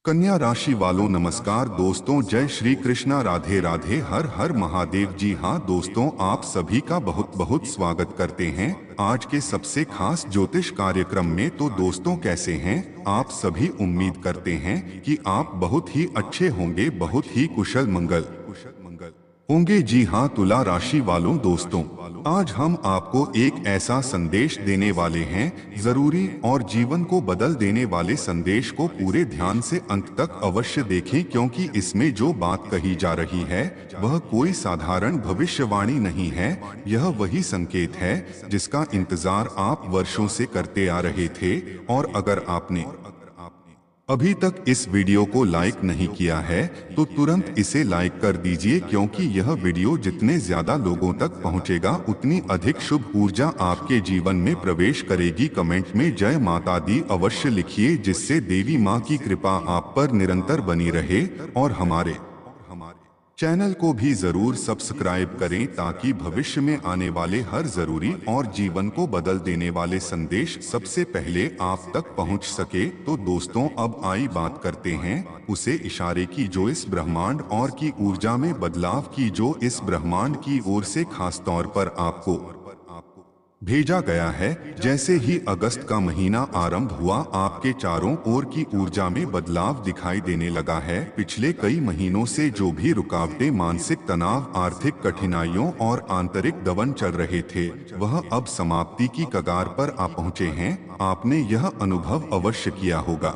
कन्या राशि वालों नमस्कार दोस्तों, जय श्री कृष्णा, राधे राधे, हर हर महादेव। जी हाँ दोस्तों, आप सभी का बहुत बहुत स्वागत करते हैं आज के सबसे खास ज्योतिष कार्यक्रम में। तो दोस्तों कैसे हैं आप सभी? उम्मीद करते हैं कि आप बहुत ही अच्छे होंगे, बहुत ही कुशल मंगल होंगे। जी हाँ तुला राशि वालों दोस्तों, आज हम आपको एक ऐसा संदेश देने वाले हैं, जरूरी और जीवन को बदल देने वाले संदेश को पूरे ध्यान से अंत तक अवश्य देखें, क्योंकि इसमें जो बात कही जा रही है वह कोई साधारण भविष्यवाणी नहीं है। यह वही संकेत है जिसका इंतजार आप वर्षों से करते आ रहे थे। और अगर आपने अभी तक इस वीडियो को लाइक नहीं किया है तो तुरंत इसे लाइक कर दीजिए, क्योंकि यह वीडियो जितने ज्यादा लोगों तक पहुंचेगा उतनी अधिक शुभ ऊर्जा आपके जीवन में प्रवेश करेगी। कमेंट में जय माता दी अवश्य लिखिए, जिससे देवी माँ की कृपा आप पर निरंतर बनी रहे। और हमारे चैनल को भी जरूर सब्सक्राइब करें, ताकि भविष्य में आने वाले हर जरूरी और जीवन को बदल देने वाले संदेश सबसे पहले आप तक पहुंच सके। तो दोस्तों अब आई बात करते हैं उसे इशारे की, जो इस ब्रह्मांड और की ऊर्जा में बदलाव की, जो इस ब्रह्मांड की ओर से खास तौर पर आपको भेजा गया है। जैसे ही अगस्त का महीना आरंभ हुआ, आपके चारों ओर की ऊर्जा में बदलाव दिखाई देने लगा है। पिछले कई महीनों से जो भी रुकावटें, मानसिक तनाव, आर्थिक कठिनाइयों और आंतरिक दबन चल रहे थे, वह अब समाप्ति की कगार पर आ पहुंचे हैं। आपने यह अनुभव अवश्य किया होगा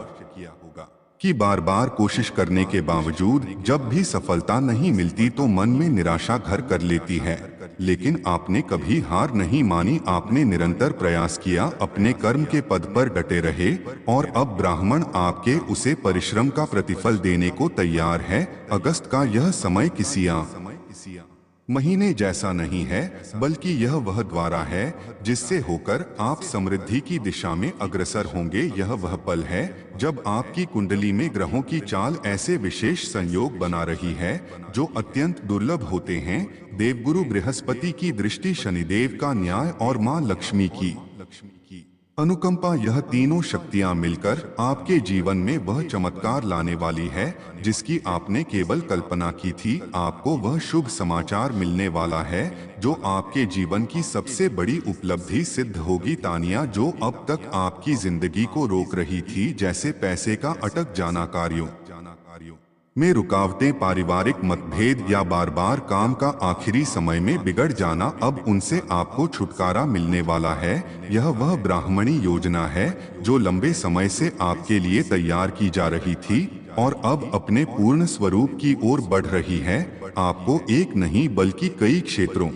कि बार बार कोशिश करने के बावजूद जब भी सफलता नहीं मिलती तो मन में निराशा घर कर लेती है, लेकिन आपने कभी हार नहीं मानी। आपने निरंतर प्रयास किया, अपने कर्म के पद पर डटे रहे, और अब ब्राह्मण आपके उसे परिश्रम का प्रतिफल देने को तैयार है। अगस्त का यह समय किसी महीने जैसा नहीं है, बल्कि यह वह द्वारा है जिससे होकर आप समृद्धि की दिशा में अग्रसर होंगे। यह वह पल है जब आपकी कुंडली में ग्रहों की चाल ऐसे विशेष संयोग बना रही है जो अत्यंत दुर्लभ होते हैं। देवगुरु बृहस्पति की दृष्टि, शनिदेव का न्याय और मां लक्ष्मी की अनुकंपा, यह तीनों शक्तियां मिलकर आपके जीवन में वह चमत्कार लाने वाली है जिसकी आपने केवल कल्पना की थी। आपको वह शुभ समाचार मिलने वाला है जो आपके जीवन की सबसे बड़ी उपलब्धि सिद्ध होगी। तानिया जो अब तक आपकी जिंदगी को रोक रही थी, जैसे पैसे का अटक जाना, कार्यों में रुकावटें, पारिवारिक मतभेद या बार बार काम का आखिरी समय में बिगड़ जाना, अब उनसे आपको छुटकारा मिलने वाला है। यह वह ब्राह्मणी योजना है जो लंबे समय से आपके लिए तैयार की जा रही थी और अब अपने पूर्ण स्वरूप की ओर बढ़ रही है। आपको एक नहीं बल्कि कई क्षेत्रों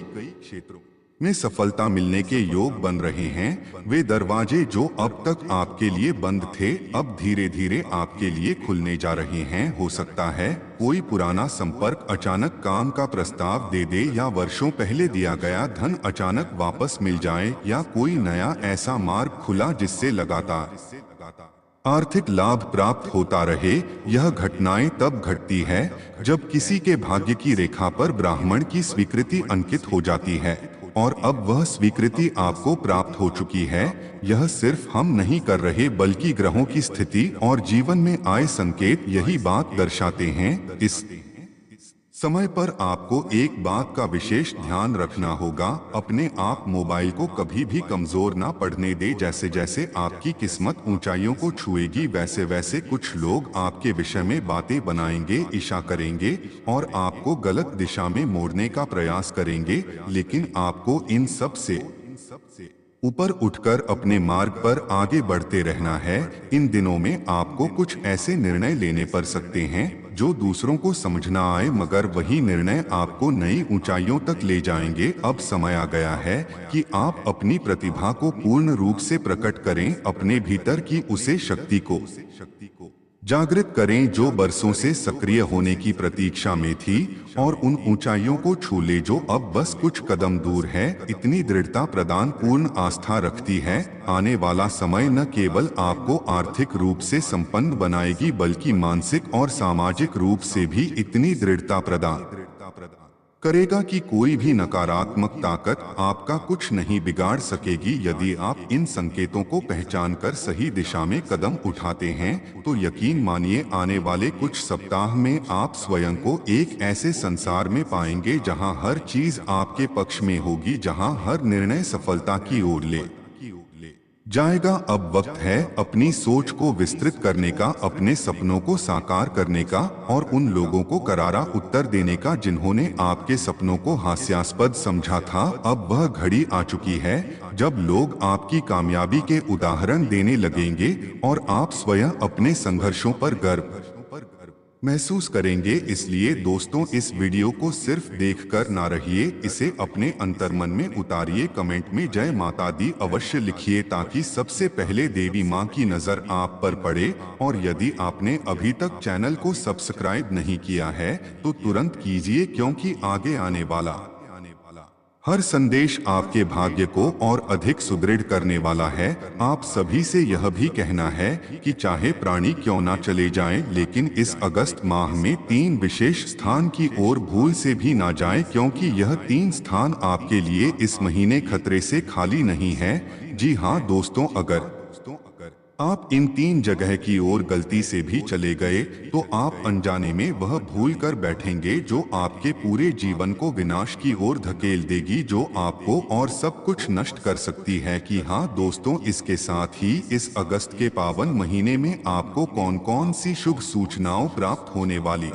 में सफलता मिलने के योग बन रहे हैं। वे दरवाजे जो अब तक आपके लिए बंद थे, अब धीरे धीरे आपके लिए खुलने जा रहे हैं। हो सकता है कोई पुराना संपर्क अचानक काम का प्रस्ताव दे दे, या वर्षों पहले दिया गया धन अचानक वापस मिल जाए, या कोई नया ऐसा मार्ग खुला जिससे लगातार आर्थिक लाभ प्राप्त होता रहे। यह घटनाएं तब घटती है जब किसी के भाग्य की रेखा पर ब्राह्मण की स्वीकृति अंकित हो जाती है, और अब वह स्वीकृति आपको प्राप्त हो चुकी है। यह सिर्फ हम नहीं कर रहे, बल्कि ग्रहों की स्थिति और जीवन में आए संकेत यही बात दर्शाते हैं। इस समय पर आपको एक बात का विशेष ध्यान रखना होगा, अपने आप मोबाइल को कभी भी कमजोर ना पड़ने दे। जैसे जैसे आपकी किस्मत ऊंचाइयों को छुएगी, वैसे वैसे कुछ लोग आपके विषय में बातें बनाएंगे, इशा करेंगे और आपको गलत दिशा में मोड़ने का प्रयास करेंगे, लेकिन आपको इन सब से ऊपर उठकर अपने मार्ग पर आगे बढ़ते रहना है। इन दिनों में आपको कुछ ऐसे निर्णय लेने पड़ सकते हैं जो दूसरों को समझना आए, मगर वही निर्णय आपको नई ऊंचाइयों तक ले जाएंगे। अब समय आ गया है कि आप अपनी प्रतिभा को पूर्ण रूप से प्रकट करें, अपने भीतर की उसे शक्ति को जागृत करें जो बरसों से सक्रिय होने की प्रतीक्षा में थी, और उन ऊंचाइयों को छू ले जो अब बस कुछ कदम दूर है। इतनी दृढ़ता प्रदान पूर्ण आस्था रखती है। आने वाला समय न केवल आपको आर्थिक रूप से संपन्न बनाएगी, बल्कि मानसिक और सामाजिक रूप से भी इतनी दृढ़ता प्रदान करेगा कि कोई भी नकारात्मक ताकत आपका कुछ नहीं बिगाड़ सकेगी। यदि आप इन संकेतों को पहचानकर सही दिशा में कदम उठाते हैं तो यकीन मानिए आने वाले कुछ सप्ताह में आप स्वयं को एक ऐसे संसार में पाएंगे जहां हर चीज आपके पक्ष में होगी, जहां हर निर्णय सफलता की ओर ले जाएगा। अब वक्त है अपनी सोच को विस्तृत करने का, अपने सपनों को साकार करने का और उन लोगों को करारा उत्तर देने का जिन्होंने आपके सपनों को हास्यास्पद समझा था। अब वह घड़ी आ चुकी है जब लोग आपकी कामयाबी के उदाहरण देने लगेंगे और आप स्वयं अपने संघर्षों पर गर्व महसूस करेंगे। इसलिए दोस्तों, इस वीडियो को सिर्फ देखकर ना रहिए, इसे अपने अंतर्मन में उतारिए। कमेंट में जय माता दी अवश्य लिखिए ताकि सबसे पहले देवी माँ की नजर आप पर पड़े। और यदि आपने अभी तक चैनल को सब्सक्राइब नहीं किया है तो तुरंत कीजिए, क्योंकि आगे आने वाला हर संदेश आपके भाग्य को और अधिक सुदृढ़ करने वाला है। आप सभी से यह भी कहना है कि चाहे प्राणी क्यों ना चले जाएं, लेकिन इस अगस्त माह में 3 विशेष स्थान की ओर भूल से भी ना जाएं, क्योंकि यह 3 स्थान आपके लिए इस महीने खतरे से खाली नहीं है। जी हाँ दोस्तों, अगर आप इन 3 जगह की ओर गलती से भी चले गए तो आप अनजाने में वह भूल कर बैठेंगे जो आपके पूरे जीवन को विनाश की ओर धकेल देगी, जो आपको और सब कुछ नष्ट कर सकती है। कि हाँ दोस्तों, इसके साथ ही इस अगस्त के पावन महीने में आपको कौन कौन सी शुभ सूचनाओं प्राप्त होने वाली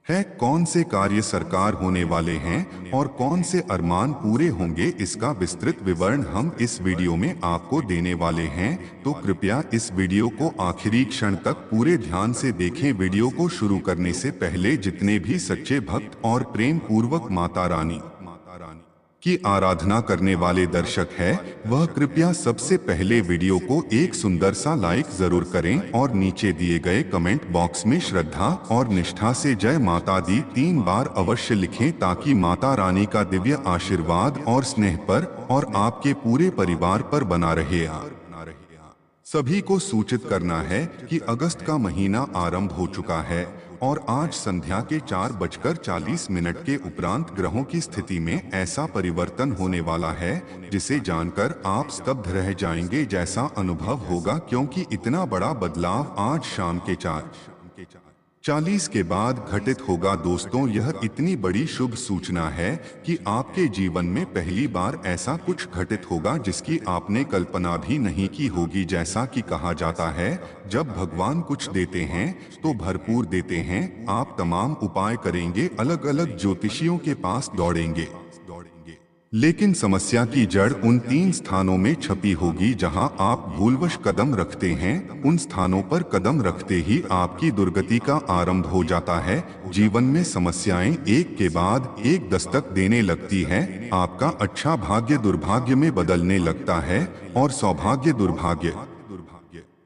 है, कौन से कार्य सरकार होने वाले हैं और कौन से अरमान पूरे होंगे, इसका विस्तृत विवरण हम इस वीडियो में आपको देने वाले हैं। तो कृपया इस वीडियो को आखिरी क्षण तक पूरे ध्यान से देखें। वीडियो को शुरू करने से पहले जितने भी सच्चे भक्त और प्रेम पूर्वक माता रानी की आराधना करने वाले दर्शक हैं, वह कृपया सबसे पहले वीडियो को एक सुंदर सा लाइक जरूर करें और नीचे दिए गए कमेंट बॉक्स में श्रद्धा और निष्ठा से जय माता दी 3 बार अवश्य लिखें, ताकि माता रानी का दिव्य आशीर्वाद और स्नेह पर और आपके पूरे परिवार पर बना रहे। सभी को सूचित करना है कि अगस्त का महीना आरंभ हो चुका है और आज संध्या के 4:40 के उपरांत ग्रहों की स्थिति में ऐसा परिवर्तन होने वाला है जिसे जानकर आप स्तब्ध रह जाएंगे जैसा अनुभव होगा, क्योंकि इतना बड़ा बदलाव आज शाम के 4:40 के बाद घटित होगा। दोस्तों, यह इतनी बड़ी शुभ सूचना है कि आपके जीवन में पहली बार ऐसा कुछ घटित होगा जिसकी आपने कल्पना भी नहीं की होगी। जैसा कि कहा जाता है, जब भगवान कुछ देते हैं तो भरपूर देते हैं। आप तमाम उपाय करेंगे, अलग अलग ज्योतिषियों के पास दौड़ेंगे, लेकिन समस्या की जड़ उन 3 स्थानों में छपी होगी जहां आप भूलवश कदम रखते हैं। उन स्थानों पर कदम रखते ही आपकी दुर्गति का आरंभ हो जाता है। जीवन में समस्याएं एक के बाद एक दस्तक देने लगती है। आपका अच्छा भाग्य दुर्भाग्य में बदलने लगता है और सौभाग्य दुर्भाग्य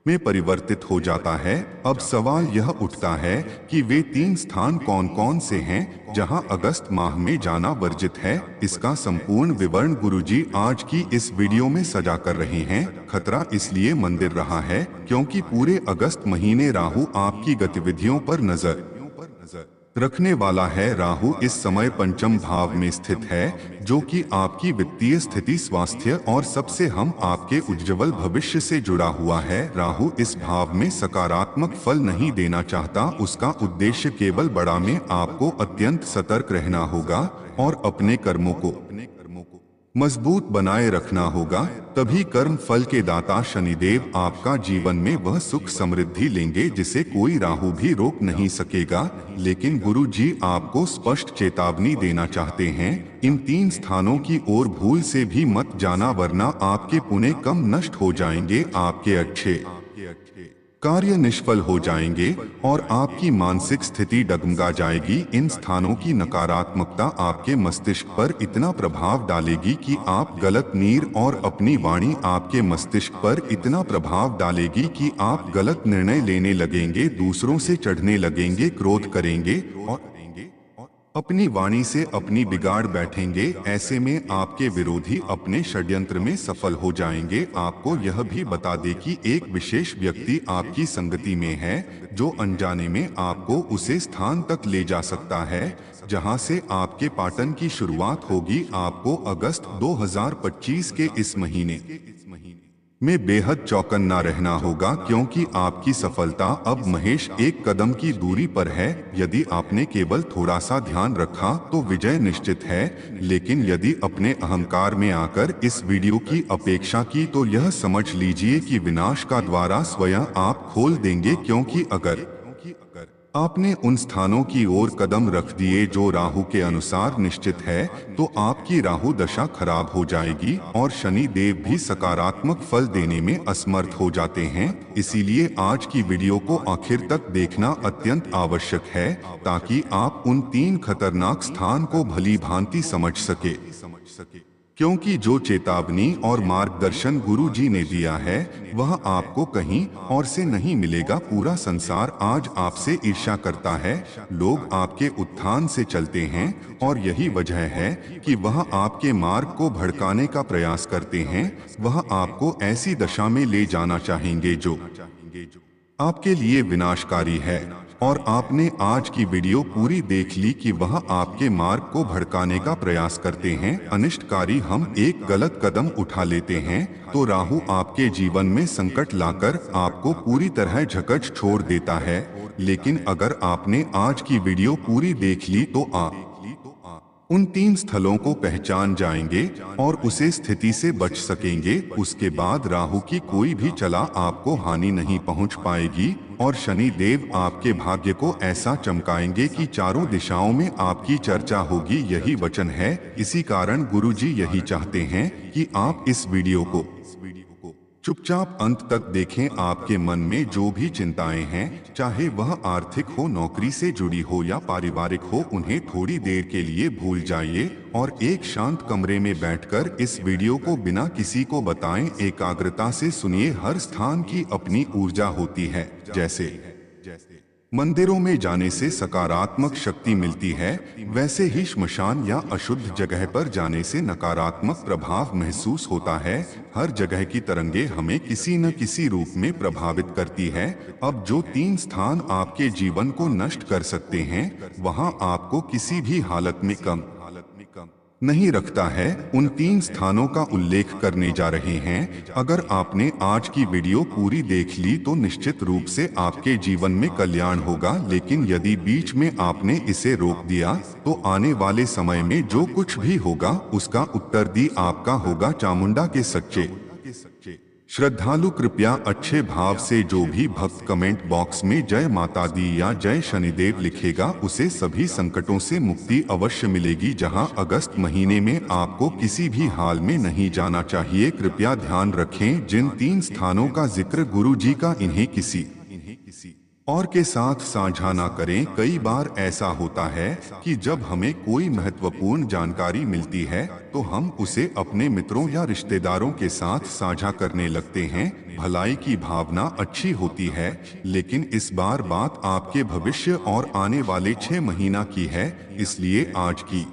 में परिवर्तित हो जाता है। अब सवाल यह उठता है कि वे 3 स्थान कौन कौन से हैं जहां अगस्त माह में जाना वर्जित है। इसका संपूर्ण विवरण गुरुजी आज की इस वीडियो में सजा कर रहे हैं। खतरा इसलिए मंदिर रहा है क्योंकि पूरे अगस्त महीने राहु आपकी गतिविधियों पर नजर रखने वाला है। राहु इस समय 5म भाव में स्थित है, जो कि आपकी वित्तीय स्थिति, स्वास्थ्य और सबसे हम आपके उज्ज्वल भविष्य से जुड़ा हुआ है। राहु इस भाव में सकारात्मक फल नहीं देना चाहता। उसका उद्देश्य केवल बड़ा में आपको अत्यंत सतर्क रहना होगा और अपने कर्मों को मजबूत बनाए रखना होगा। तभी कर्म फल के दाता शनिदेव आपका जीवन में वह सुख समृद्धि लेंगे जिसे कोई राहु भी रोक नहीं सकेगा। लेकिन गुरु जी आपको स्पष्ट चेतावनी देना चाहते हैं, इन 3 स्थानों की ओर भूल से भी मत जाना, वरना आपके पुण्य कम नष्ट हो जाएंगे, आपके अच्छे कार्य निष्फल हो जाएंगे और आपकी मानसिक स्थिति डगमगा जाएगी। इन स्थानों की नकारात्मकता आपके मस्तिष्क पर इतना प्रभाव डालेगी कि आप गलत नीर, और अपनी वाणी आपके मस्तिष्क पर इतना प्रभाव डालेगी कि आप गलत निर्णय लेने लगेंगे, दूसरों से चढ़ने लगेंगे, क्रोध करेंगे अपनी वाणी से अपनी बिगाड़ बैठेंगे। ऐसे में आपके विरोधी अपने षड्यंत्र में सफल हो जाएंगे। आपको यह भी बता दे कि एक विशेष व्यक्ति आपकी संगति में है जो अनजाने में आपको उसे स्थान तक ले जा सकता है जहां से आपके पाटन की शुरुआत होगी। आपको अगस्त 2025 के इस महीने में बेहद चौकन्ना रहना होगा, क्योंकि आपकी सफलता अब महेश एक कदम की दूरी पर है। यदि आपने केवल थोड़ा सा ध्यान रखा तो विजय निश्चित है, लेकिन यदि अपने अहंकार में आकर इस वीडियो की अपेक्षा की तो यह समझ लीजिए कि विनाश का द्वारा स्वयं आप खोल देंगे। क्योंकि अगर आपने उन स्थानों की ओर कदम रख दिए जो राहु के अनुसार निश्चित है, तो आपकी राहु दशा खराब हो जाएगी और शनि देव भी सकारात्मक फल देने में असमर्थ हो जाते हैं। इसीलिए आज की वीडियो को आखिर तक देखना अत्यंत आवश्यक है, ताकि आप उन 3 खतरनाक स्थान को भली भांति समझ सके। क्योंकि जो चेतावनी और मार्गदर्शन गुरु जी ने दिया है वह आपको कहीं और से नहीं मिलेगा। पूरा संसार आज आपसे ईर्ष्या करता है। लोग आपके उत्थान से चलते हैं और यही वजह है कि वह आपके मार्ग को भड़काने का प्रयास करते हैं। वह आपको ऐसी दशा में ले जाना चाहेंगे जो आपके लिए विनाशकारी है। और आपने आज की वीडियो पूरी देख ली कि वह आपके मार्ग को भड़काने का प्रयास करते हैं, अनिष्टकारी। हम एक गलत कदम उठा लेते हैं तो राहु आपके जीवन में संकट लाकर आपको पूरी तरह झकझ छोड़ देता है। लेकिन अगर आपने आज की वीडियो पूरी देख ली तो आप उन 3 स्थलों को पहचान जाएंगे और उसे स्थिति से बच सकेंगे। उसके बाद राहु की कोई भी चला आपको हानि नहीं पहुंच पाएगी और शनि देव आपके भाग्य को ऐसा चमकाएंगे कि चारों दिशाओं में आपकी चर्चा होगी। यही वचन है। इसी कारण गुरुजी यही चाहते हैं कि आप इस वीडियो को चुपचाप अंत तक देखें। आपके मन में जो भी चिंताएं हैं, चाहे वह आर्थिक हो, नौकरी से जुड़ी हो या पारिवारिक हो, उन्हें थोड़ी देर के लिए भूल जाइए और एक शांत कमरे में बैठकर इस वीडियो को बिना किसी को बताएं एकाग्रता से सुनिए। हर स्थान की अपनी ऊर्जा होती है। जैसे मंदिरों में जाने से सकारात्मक शक्ति मिलती है, वैसे ही श्मशान या अशुद्ध जगह पर जाने से नकारात्मक प्रभाव महसूस होता है। हर जगह की तरंगे हमें किसी न किसी रूप में प्रभावित करती है। अब जो 3 स्थान आपके जीवन को नष्ट कर सकते हैं, वहां आपको किसी भी हालत में कम नहीं रखता है। उन 3 स्थानों का उल्लेख करने जा रहे हैं। अगर आपने आज की वीडियो पूरी देख ली तो निश्चित रूप से आपके जीवन में कल्याण होगा। लेकिन यदि बीच में आपने इसे रोक दिया तो आने वाले समय में जो कुछ भी होगा उसका उत्तरदायी आपका होगा। चामुंडा के सच्चे श्रद्धालु कृपया अच्छे भाव से जो भी भक्त कमेंट बॉक्स में जय माता दी या जय शनिदेव लिखेगा उसे सभी संकटों से मुक्ति अवश्य मिलेगी। जहां अगस्त महीने में आपको किसी भी हाल में नहीं जाना चाहिए। कृपया ध्यान रखें, जिन 3 स्थानों का जिक्र गुरु जी का इन्हें किसी और के साथ साझा ना करें। कई बार ऐसा होता है कि जब हमें कोई महत्वपूर्ण जानकारी मिलती है तो हम उसे अपने मित्रों या रिश्तेदारों के साथ साझा करने लगते हैं। भलाई की भावना अच्छी होती है, लेकिन इस बार बात आपके भविष्य और आने वाले 6 महीना की है। इसलिए आज की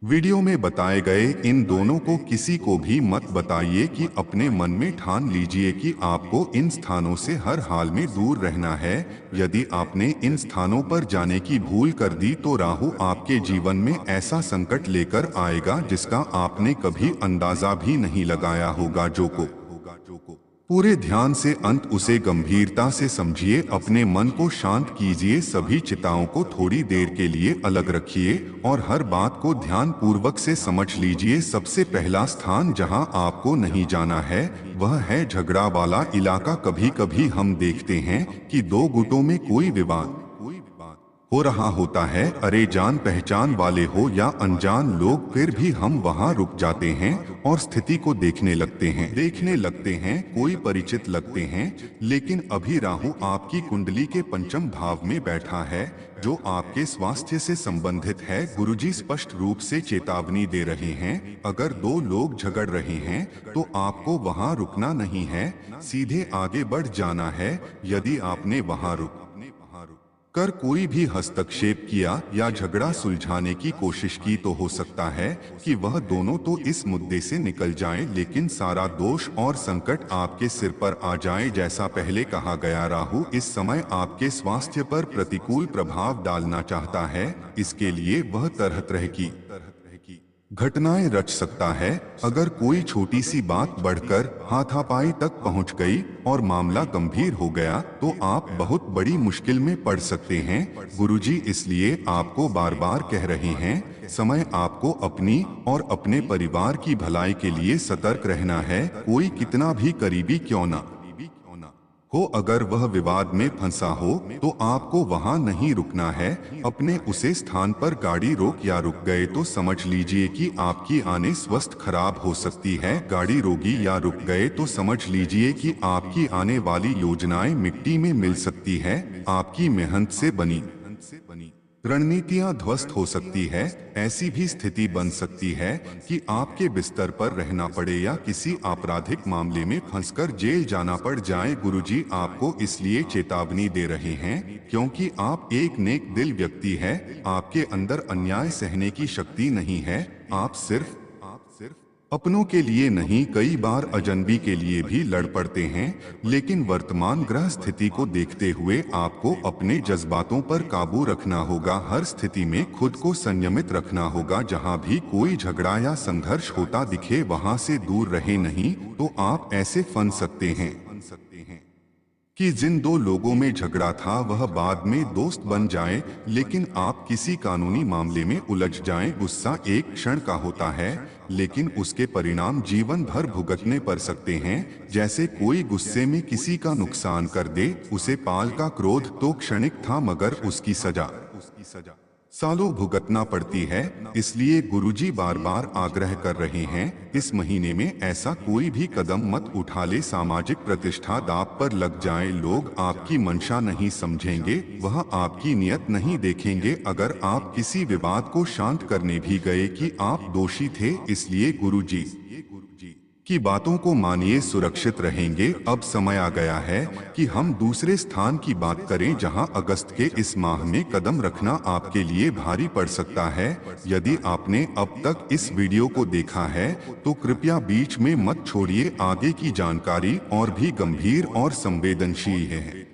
वीडियो में बताए गए इन दोनों को किसी को भी मत बताइए कि अपने मन में ठान लीजिए कि आपको इन स्थानों से हर हाल में दूर रहना है। यदि आपने इन स्थानों पर जाने की भूल कर दी तो राहु आपके जीवन में ऐसा संकट लेकर आएगा जिसका आपने कभी अंदाजा भी नहीं लगाया होगा। जो को पूरे ध्यान से अंत उसे गंभीरता से समझिए। अपने मन को शांत कीजिए, सभी चिंताओं को थोड़ी देर के लिए अलग रखिए और हर बात को ध्यान पूर्वक से समझ लीजिए। सबसे पहला स्थान जहां आपको नहीं जाना है वह है झगड़ा वाला इलाका। कभी कभी हम देखते हैं कि 2 गुटों में कोई विवाद हो रहा होता है। अरे जान पहचान वाले हो या अनजान लोग, फिर भी हम वहां रुक जाते हैं और स्थिति को देखने लगते हैं। कोई परिचित लगते हैं, लेकिन अभी राहु आपकी कुंडली के 5म भाव में बैठा है जो आपके स्वास्थ्य से संबंधित है। गुरुजी स्पष्ट रूप से चेतावनी दे रहे हैं, अगर 2 लोग झगड़ रहे हैं तो आपको वहां रुकना नहीं है, सीधे आगे बढ़ जाना है। यदि आपने वहां रुक कर कोई भी हस्तक्षेप किया या झगड़ा सुलझाने की कोशिश की तो हो सकता है कि वह दोनों तो इस मुद्दे से निकल जाएं, लेकिन सारा दोष और संकट आपके सिर पर आ जाए। जैसा पहले कहा गया, राहु इस समय आपके स्वास्थ्य पर प्रतिकूल प्रभाव डालना चाहता है। इसके लिए वह तरह तरह की घटनाएं रच सकता है। अगर कोई छोटी सी बात बढ़कर हाथापाई तक पहुंच गई और मामला गंभीर हो गया तो आप बहुत बड़ी मुश्किल में पड़ सकते हैं। गुरुजी इसलिए आपको बार बार कह रहे हैं, समय आपको अपनी और अपने परिवार की भलाई के लिए सतर्क रहना है। कोई कितना भी करीबी क्यों ना हो, अगर वह विवाद में फंसा हो तो आपको वहां नहीं रुकना है। अपने उसे स्थान पर गाड़ी रोक या रुक गए तो समझ लीजिए कि आपकी आने स्वस्थ खराब हो सकती है। गाड़ी रोकी या रुक गए तो समझ लीजिए कि आपकी आने वाली योजनाएं मिट्टी में मिल सकती है। आपकी मेहनत से बनी रणनीतियां ध्वस्त हो सकती है। ऐसी भी स्थिति बन सकती है कि आपके बिस्तर पर रहना पड़े या किसी आपराधिक मामले में फंसकर जेल जाना पड़ जाए। गुरुजी आपको इसलिए चेतावनी दे रहे हैं क्योंकि आप एक नेक दिल व्यक्ति हैं। आपके अंदर अन्याय सहने की शक्ति नहीं है। आप सिर्फ अपनों के लिए नहीं, कई बार अजनबी के लिए भी लड़ पड़ते हैं। लेकिन वर्तमान ग्रह स्थिति को देखते हुए आपको अपने जज्बातों पर काबू रखना होगा। हर स्थिति में खुद को संयमित रखना होगा। जहां भी कोई झगड़ा या संघर्ष होता दिखे वहां से दूर रहे, नहीं तो आप ऐसे फंस सकते हैं कि जिन दो लोगों में झगड़ा था वह बाद में दोस्त बन जाए। लेकिन आप किसी कानूनी मामले में उलझ जाएं। गुस्सा एक क्षण का होता है लेकिन उसके परिणाम जीवन भर भुगतने पड़ सकते हैं। जैसे कोई गुस्से में किसी का नुकसान कर दे। उसे पाल का क्रोध तो क्षणिक था मगर उसकी सजा सालों भुगतना पड़ती है। इसलिए गुरुजी बार बार आग्रह कर रहे हैं, इस महीने में ऐसा कोई भी कदम मत उठा ले सामाजिक प्रतिष्ठा दांव पर लग जाए। लोग आपकी मंशा नहीं समझेंगे, वह आपकी नियत नहीं देखेंगे। अगर आप किसी विवाद को शांत करने भी गए कि आप दोषी थे, इसलिए गुरुजी की बातों को मानिए, सुरक्षित रहेंगे। अब समय आ गया है कि हम दूसरे स्थान की बात करें जहां अगस्त के इस माह में कदम रखना आपके लिए भारी पड़ सकता है। यदि आपने अब तक इस वीडियो को देखा है तो कृपया बीच में मत छोड़िए। आगे की जानकारी और भी गंभीर और संवेदनशील है।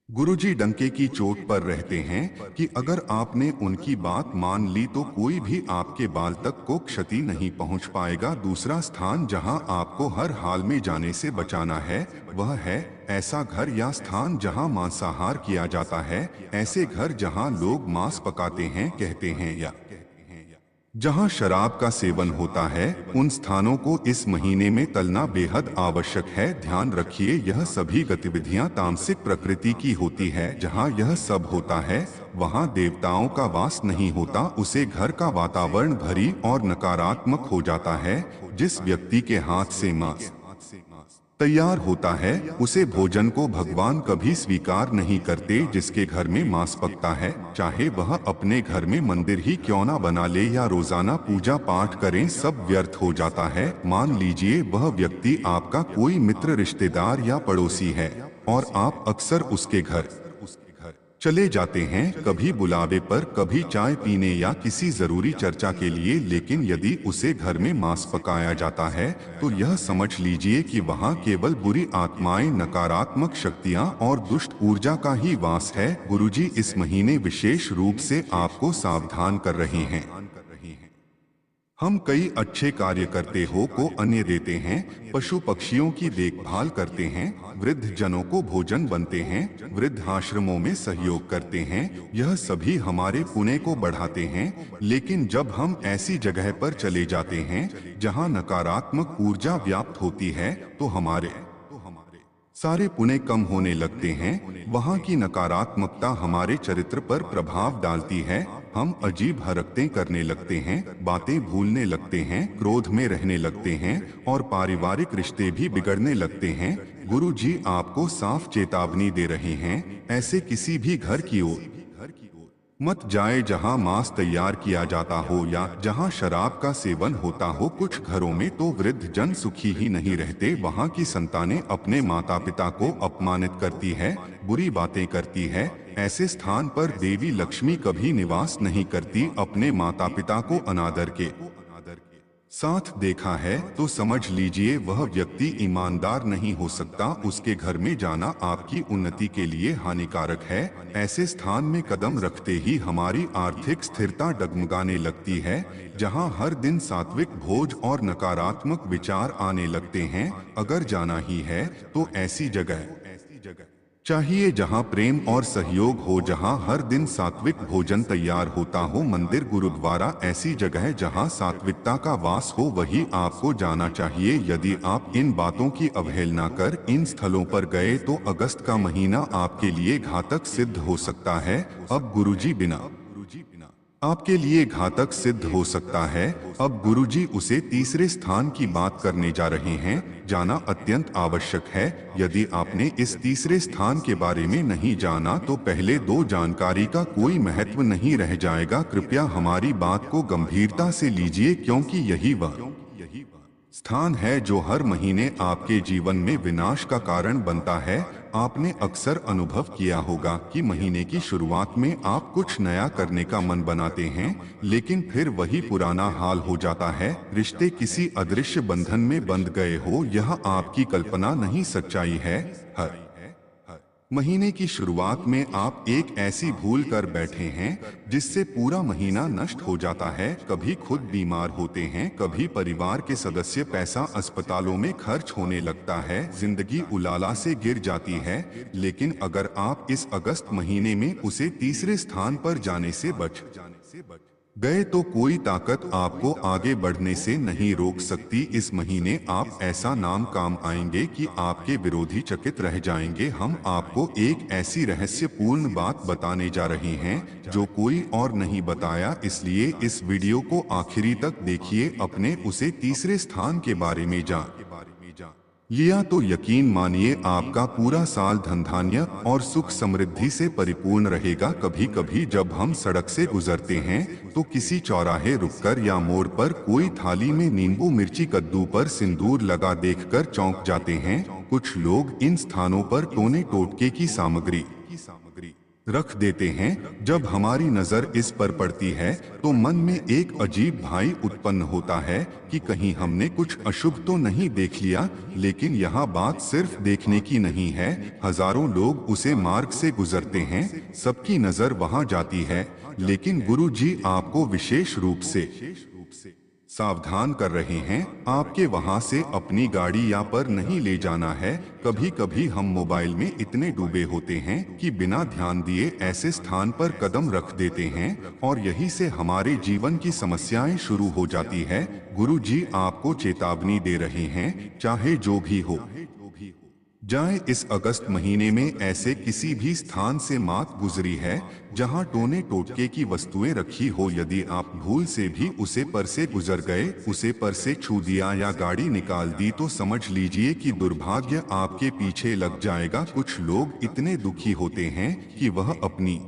गुरुजी डंके की चोट पर रहते हैं कि अगर आपने उनकी बात मान ली तो कोई भी आपके बाल तक को क्षति नहीं पहुंच पाएगा। दूसरा स्थान जहां आपको हर हाल में जाने से बचाना है वह है ऐसा घर या स्थान जहां मांसाहार किया जाता है। ऐसे घर जहां लोग मांस पकाते हैं, कहते हैं या जहां शराब का सेवन होता है, उन स्थानों को इस महीने में तलना बेहद आवश्यक है। ध्यान रखिए, यह सभी गतिविधियां तामसिक प्रकृति की होती है। जहां यह सब होता है वहां देवताओं का वास नहीं होता। उसे घर का वातावरण भरी और नकारात्मक हो जाता है। जिस व्यक्ति के हाथ से मांस तैयार होता है उसे भोजन को भगवान कभी स्वीकार नहीं करते। जिसके घर में मांस पकता है, चाहे वह अपने घर में मंदिर ही क्यों ना बना ले या रोजाना पूजा पाठ करें, सब व्यर्थ हो जाता है। मान लीजिए वह व्यक्ति आपका कोई मित्र, रिश्तेदार या पड़ोसी है और आप अक्सर उसके घर चले जाते हैं, कभी बुलावे पर, कभी चाय पीने या किसी जरूरी चर्चा के लिए। लेकिन यदि उसे घर में मांस पकाया जाता है तो यह समझ लीजिए कि वहां केवल बुरी आत्माएं, नकारात्मक शक्तियां और दुष्ट ऊर्जा का ही वास है। गुरुजी इस महीने विशेष रूप से आपको सावधान कर रहे हैं। हम कई अच्छे कार्य करते हो को अन्य देते हैं, पशु पक्षियों की देखभाल करते हैं, वृद्ध जनों को भोजन बनते हैं, वृद्धाश्रमों में सहयोग करते हैं। यह सभी हमारे पुण्य को बढ़ाते हैं। लेकिन जब हम ऐसी जगह पर चले जाते हैं जहां नकारात्मक ऊर्जा व्याप्त होती है तो हमारे सारे पुण्य कम होने लगते हैं। वहां की नकारात्मकता हमारे चरित्र पर प्रभाव डालती है। हम अजीब हरकतें करने लगते हैं, बातें भूलने लगते हैं, क्रोध में रहने लगते हैं और पारिवारिक रिश्ते भी बिगड़ने लगते हैं। गुरु जी आपको साफ चेतावनी दे रहे हैं, ऐसे किसी भी घर की ओर मत जाए जहां मांस तैयार किया जाता हो या जहां शराब का सेवन होता हो। कुछ घरों में तो वृद्ध जन सुखी ही नहीं रहते। वहां की संतानें अपने माता पिता को अपमानित करती है, बुरी बातें करती है। ऐसे स्थान पर देवी लक्ष्मी कभी निवास नहीं करती। अपने माता पिता को अनादर के साथ देखा है तो समझ लीजिए वह व्यक्ति ईमानदार नहीं हो सकता। उसके घर में जाना आपकी उन्नति के लिए हानिकारक है। ऐसे स्थान में कदम रखते ही हमारी आर्थिक स्थिरता डगमगाने लगती है। जहां हर दिन सात्विक भोज और नकारात्मक विचार आने लगते हैं। अगर जाना ही है तो ऐसी जगह चाहिए जहां प्रेम और सहयोग हो, जहां हर दिन सात्विक भोजन तैयार होता हो। मंदिर, गुरुद्वारा ऐसी जगह जहां सात्विकता का वास हो, वही आपको जाना चाहिए। यदि आप इन बातों की अवहेलना कर इन स्थलों पर गए तो अगस्त का महीना आपके लिए घातक सिद्ध हो सकता है। अब गुरुजी बिना आपके लिए घातक सिद्ध हो सकता है। अब गुरुजी उसे तीसरे स्थान की बात करने जा रहे हैं। जाना अत्यंत आवश्यक है। यदि आपने इस तीसरे स्थान के बारे में नहीं जाना तो पहले दो जानकारी का कोई महत्व नहीं रह जाएगा। कृपया हमारी बात को गंभीरता से लीजिए, क्योंकि यही वह स्थान है जो हर महीने आपके जीवन में विनाश का कारण बनता है। आपने अक्सर अनुभव किया होगा कि महीने की शुरुआत में आप कुछ नया करने का मन बनाते हैं, लेकिन फिर वही पुराना हाल हो जाता है। रिश्ते किसी अदृश्य बंधन में बंध गए हो, यह आपकी कल्पना नहीं, सच्चाई है। हर महीने की शुरुआत में आप एक ऐसी भूल कर बैठे हैं जिससे पूरा महीना नष्ट हो जाता है। कभी खुद बीमार होते हैं, कभी परिवार के सदस्य, पैसा अस्पतालों में खर्च होने लगता है, जिंदगी उलाला से गिर जाती है। लेकिन अगर आप इस अगस्त महीने में उसे तीसरे स्थान पर जाने से बच गए तो कोई ताकत आपको आगे बढ़ने से नहीं रोक सकती। इस महीने आप ऐसा नाम काम आएंगे कि आपके विरोधी चकित रह जाएंगे। हम आपको एक ऐसी रहस्यपूर्ण बात बताने जा रहे हैं जो कोई और नहीं बताया, इसलिए इस वीडियो को आखिरी तक देखिए। अपने उसे तीसरे स्थान के बारे में जान लिया तो यकीन मानिए आपका पूरा साल धन धान्य और सुख समृद्धि से परिपूर्ण रहेगा। कभी कभी जब हम सड़क से गुजरते हैं तो किसी चौराहे रुककर या मोड़ पर कोई थाली में नींबू, मिर्ची, कद्दू पर सिंदूर लगा देखकर चौंक जाते हैं। कुछ लोग इन स्थानों पर टोने टोटके की सामग्री रख देते हैं। जब हमारी नजर इस पर पड़ती है तो मन में एक अजीब भय उत्पन्न होता है कि कहीं हमने कुछ अशुभ तो नहीं देख लिया। लेकिन यह बात सिर्फ देखने की नहीं है। हजारों लोग उसे मार्ग से गुजरते हैं, सबकी नजर वहां जाती है, लेकिन गुरु जी आपको विशेष रूप से सावधान कर रहे हैं। आपके वहां से अपनी गाड़ी या पर नहीं ले जाना है। कभी कभी हम मोबाइल में इतने डूबे होते हैं कि बिना ध्यान दिए ऐसे स्थान पर कदम रख देते हैं और यही से हमारे जीवन की समस्याएं शुरू हो जाती है। गुरु जी आपको चेतावनी दे रहे हैं, चाहे जो भी हो जाए, इस अगस्त महीने में ऐसे किसी भी स्थान से मात गुजरी है जहां टोने टोटके की वस्तुएं रखी हो। यदि आप भूल से भी उसे पर से गुजर गए, उसे पर से छू दिया या गाड़ी निकाल दी तो समझ लीजिए कि दुर्भाग्य आपके पीछे लग जाएगा। कुछ लोग इतने दुखी होते हैं कि वह अपनी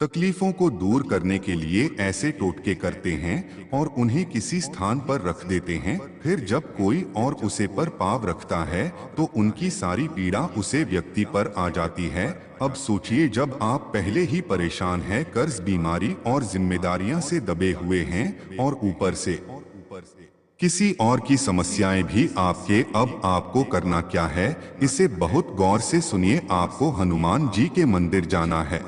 तकलीफों को दूर करने के लिए ऐसे टोटके करते हैं और उन्हें किसी स्थान पर रख देते हैं। फिर जब कोई और उसे पर पाव रखता है तो उनकी सारी पीड़ा उसे व्यक्ति पर आ जाती है। अब सोचिए, जब आप पहले ही परेशान हैं, कर्ज, बीमारी और जिम्मेदारियां से दबे हुए हैं और ऊपर से किसी और की समस्याएं भी आपके, अब आपको करना क्या है, इसे बहुत गौर से सुनिए। आपको हनुमान जी के मंदिर जाना है।